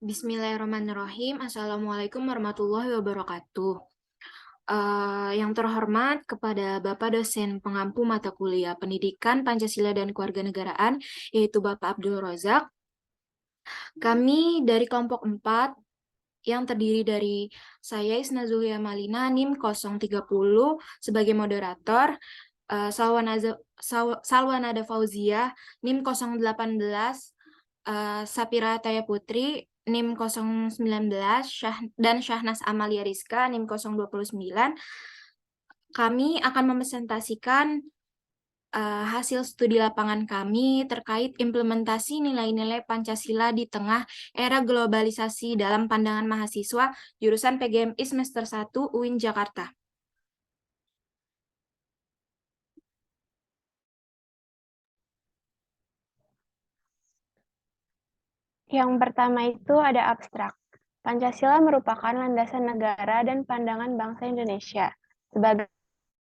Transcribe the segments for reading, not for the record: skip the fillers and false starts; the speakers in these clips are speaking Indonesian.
Bismillahirrahmanirrahim. Assalamualaikum warahmatullahi wabarakatuh. Yang terhormat kepada Bapak dosen pengampu mata kuliah Pendidikan Pancasila dan Kewarganegaraan, yaitu Bapak Abdul Rozak. Kami dari kelompok 4 yang terdiri dari saya Isna Zulia Malina NIM 030 sebagai moderator, Salwanada Fauzia NIM 018, Sapira Taya Putri NIM 019, dan Syahnas Amalia Rizka NIM 029. Kami akan mempresentasikan hasil studi lapangan kami terkait implementasi nilai-nilai Pancasila di tengah era globalisasi dalam pandangan mahasiswa jurusan PGMI semester 1 UIN Jakarta. Yang pertama itu ada abstrak. Pancasila merupakan landasan negara dan pandangan bangsa Indonesia. Sebagai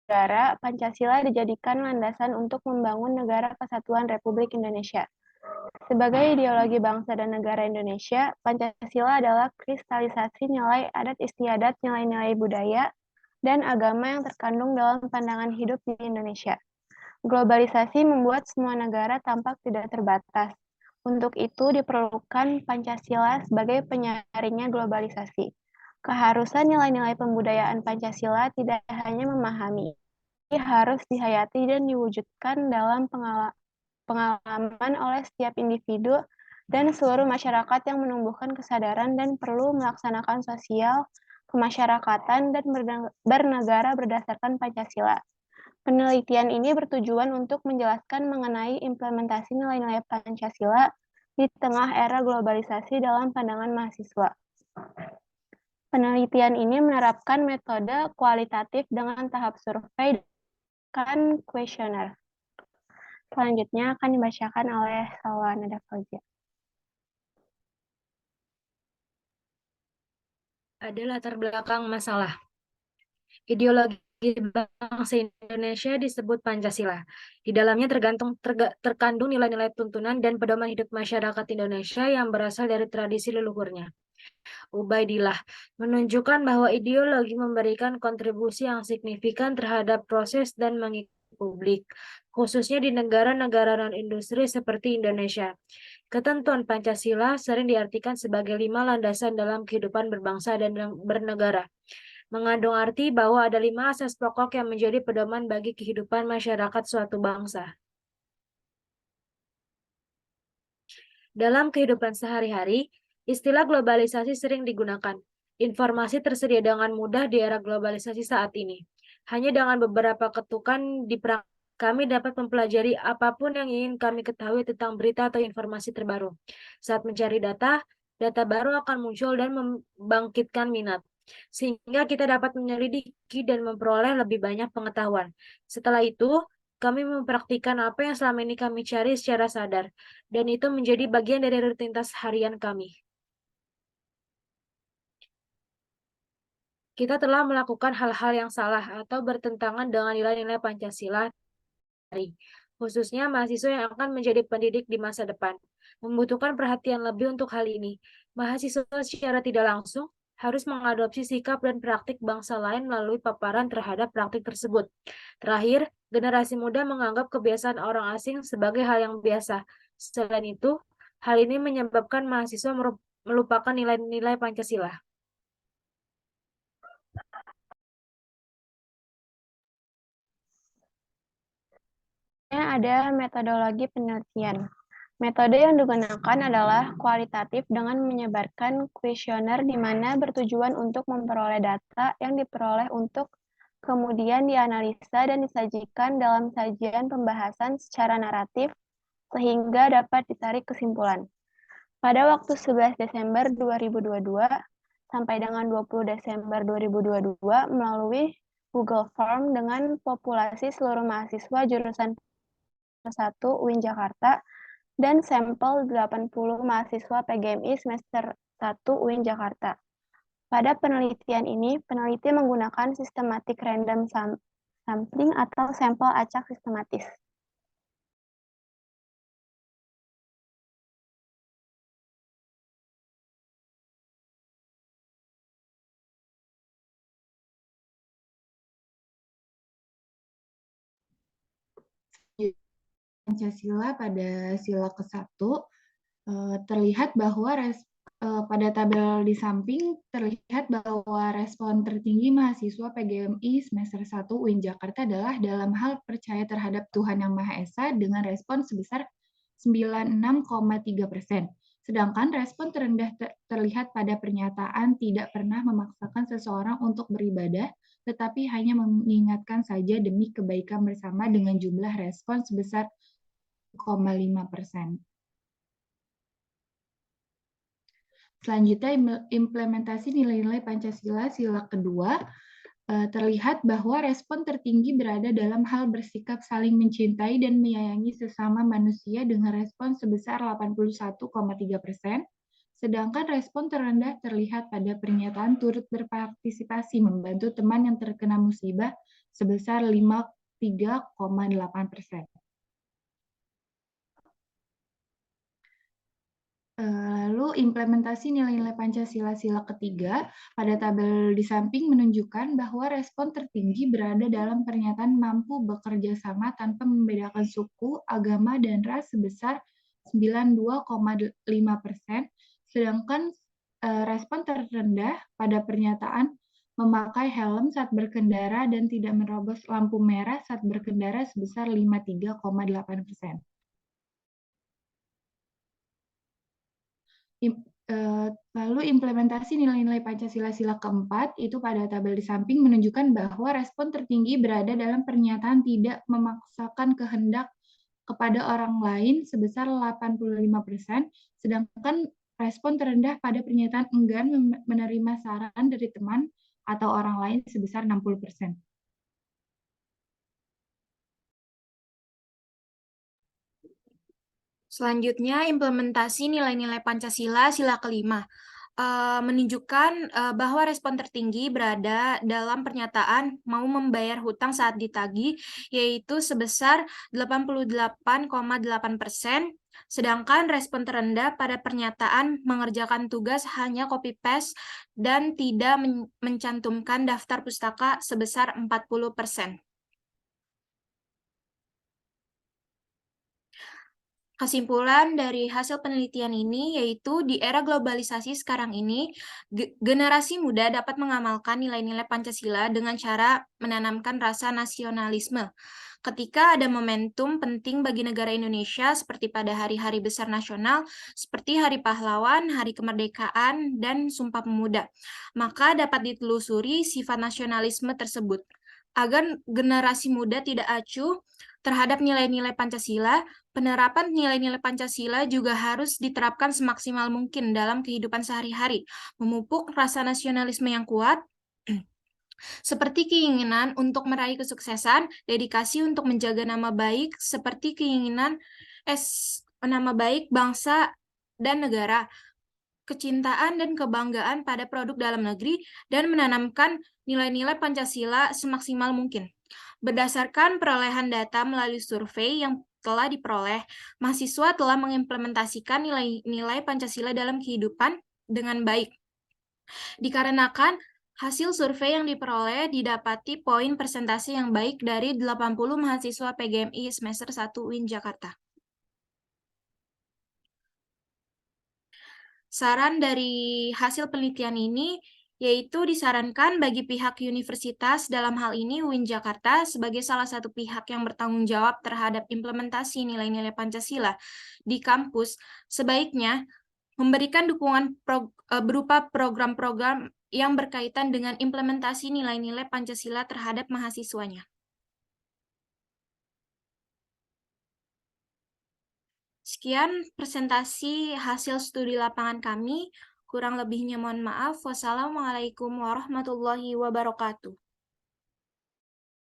negara, Pancasila dijadikan landasan untuk membangun negara kesatuan Republik Indonesia. Sebagai ideologi bangsa dan negara Indonesia, Pancasila adalah kristalisasi nilai adat istiadat, nilai-nilai budaya, dan agama yang terkandung dalam pandangan hidup di Indonesia. Globalisasi membuat semua negara tampak tidak terbatas. Untuk itu diperlukan Pancasila sebagai penyaringnya globalisasi. Keharusan nilai-nilai pembudayaan Pancasila tidak hanya memahami, harus dihayati dan diwujudkan dalam pengalaman oleh setiap individu dan seluruh masyarakat yang menumbuhkan kesadaran dan perlu melaksanakan sosial, kemasyarakatan, dan bernegara berdasarkan Pancasila. Penelitian ini bertujuan untuk menjelaskan mengenai implementasi nilai-nilai Pancasila di tengah era globalisasi dalam pandangan mahasiswa. Penelitian ini menerapkan metode kualitatif dengan tahap survei dan kuesioner. Selanjutnya akan dibacakan oleh Salwanada Fauzia. Ada latar belakang masalah. Ideologi bangsa Indonesia disebut Pancasila. Di dalamnya terkandung nilai-nilai tuntunan dan pedoman hidup masyarakat Indonesia yang berasal dari tradisi leluhurnya. Ubaidillah menunjukkan bahwa ideologi memberikan kontribusi yang signifikan terhadap proses dan mengikuti publik, khususnya di negara-negara non-industri seperti Indonesia. Ketentuan Pancasila sering diartikan sebagai 5 landasan dalam kehidupan berbangsa dan bernegara, mengandung arti bahwa ada 5 asas pokok yang menjadi pedoman bagi kehidupan masyarakat suatu bangsa. Dalam kehidupan sehari-hari, istilah globalisasi sering digunakan. Informasi tersedia dengan mudah di era globalisasi saat ini. Hanya dengan beberapa ketukan di perangkat kami dapat mempelajari apapun yang ingin kami ketahui tentang berita atau informasi terbaru. Saat mencari data baru akan muncul dan membangkitkan minat, sehingga kita dapat menyelidiki dan memperoleh lebih banyak pengetahuan. Setelah itu, kami mempraktikkan apa yang selama ini kami cari secara sadar, dan itu menjadi bagian dari rutinitas harian kami. Kita telah melakukan hal-hal yang salah atau bertentangan dengan nilai-nilai Pancasila, khususnya mahasiswa yang akan menjadi pendidik di masa depan, membutuhkan perhatian lebih untuk hal ini. Mahasiswa secara tidak langsung harus mengadopsi sikap dan praktik bangsa lain melalui paparan terhadap praktik tersebut. Terakhir, generasi muda menganggap kebiasaan orang asing sebagai hal yang biasa. Selain itu, hal ini menyebabkan mahasiswa melupakan nilai-nilai Pancasila. Ada metodologi penelitian. Metode yang digunakan adalah kualitatif dengan menyebarkan kuesioner di mana bertujuan untuk memperoleh data yang diperoleh untuk kemudian dianalisa dan disajikan dalam sajian pembahasan secara naratif sehingga dapat ditarik kesimpulan. Pada waktu 11 Desember 2022 sampai dengan 20 Desember 2022 melalui Google Form dengan populasi seluruh mahasiswa jurusan 1 UIN Jakarta dan sampel 80 mahasiswa PGMI semester 1 UIN Jakarta. Pada penelitian ini, peneliti menggunakan sistematik random sampling atau sampel acak sistematis. Pancasila pada sila ke-1 terlihat bahwa pada tabel di samping terlihat bahwa respon tertinggi mahasiswa PGMI semester 1 UIN Jakarta adalah dalam hal percaya terhadap Tuhan Yang Maha Esa dengan respon sebesar 96,3%. Sedangkan respon terendah terlihat pada pernyataan tidak pernah memaksakan seseorang untuk beribadah, tetapi hanya mengingatkan saja demi kebaikan bersama dengan jumlah respon sebesar 0,5%. Selanjutnya, implementasi nilai-nilai Pancasila sila kedua terlihat bahwa respon tertinggi berada dalam hal bersikap saling mencintai dan menyayangi sesama manusia dengan respon sebesar 81,3%, sedangkan respon terendah terlihat pada pernyataan turut berpartisipasi membantu teman yang terkena musibah sebesar 53,8%. Lalu implementasi nilai-nilai Pancasila sila ketiga pada tabel di samping menunjukkan bahwa respon tertinggi berada dalam pernyataan mampu bekerja sama tanpa membedakan suku, agama, dan ras sebesar 92,5%, sedangkan respon terendah pada pernyataan memakai helm saat berkendara dan tidak menerobos lampu merah saat berkendara sebesar 53,8%. Lalu implementasi nilai-nilai Pancasila sila keempat itu pada tabel di samping menunjukkan bahwa respon tertinggi berada dalam pernyataan tidak memaksakan kehendak kepada orang lain sebesar 85%, sedangkan respon terendah pada pernyataan enggan menerima saran dari teman atau orang lain sebesar 60%. Selanjutnya, implementasi nilai-nilai Pancasila sila kelima menunjukkan bahwa respon tertinggi berada dalam pernyataan mau membayar hutang saat ditagih, yaitu sebesar 88,8%, sedangkan respon terendah pada pernyataan mengerjakan tugas hanya copy-paste dan tidak mencantumkan daftar pustaka sebesar 40%. Kesimpulan dari hasil penelitian ini yaitu di era globalisasi sekarang ini, generasi muda dapat mengamalkan nilai-nilai Pancasila dengan cara menanamkan rasa nasionalisme. Ketika ada momentum penting bagi negara Indonesia seperti pada hari-hari besar nasional, seperti Hari Pahlawan, Hari Kemerdekaan, dan Sumpah Pemuda, maka dapat ditelusuri sifat nasionalisme tersebut. Agar generasi muda tidak acuh terhadap nilai-nilai Pancasila, penerapan nilai-nilai Pancasila juga harus diterapkan semaksimal mungkin dalam kehidupan sehari-hari, memupuk rasa nasionalisme yang kuat, seperti keinginan untuk meraih kesuksesan, dedikasi untuk menjaga nama baik, seperti keinginan nama baik bangsa dan negara, kecintaan dan kebanggaan pada produk dalam negeri, dan menanamkan nilai-nilai Pancasila semaksimal mungkin. Berdasarkan perolehan data melalui survei yang telah diperoleh, mahasiswa telah mengimplementasikan nilai-nilai Pancasila dalam kehidupan dengan baik. Dikarenakan hasil survei yang diperoleh didapati poin persentase yang baik dari 80 mahasiswa PGMI semester 1 UIN Jakarta. Saran dari hasil penelitian ini yaitu disarankan bagi pihak universitas, dalam hal ini UIN Jakarta, sebagai salah satu pihak yang bertanggung jawab terhadap implementasi nilai-nilai Pancasila di kampus, sebaiknya memberikan dukungan berupa program-program yang berkaitan dengan implementasi nilai-nilai Pancasila terhadap mahasiswanya. Sekian presentasi hasil studi lapangan kami. Kurang lebihnya mohon maaf. Wassalamualaikum warahmatullahi wabarakatuh.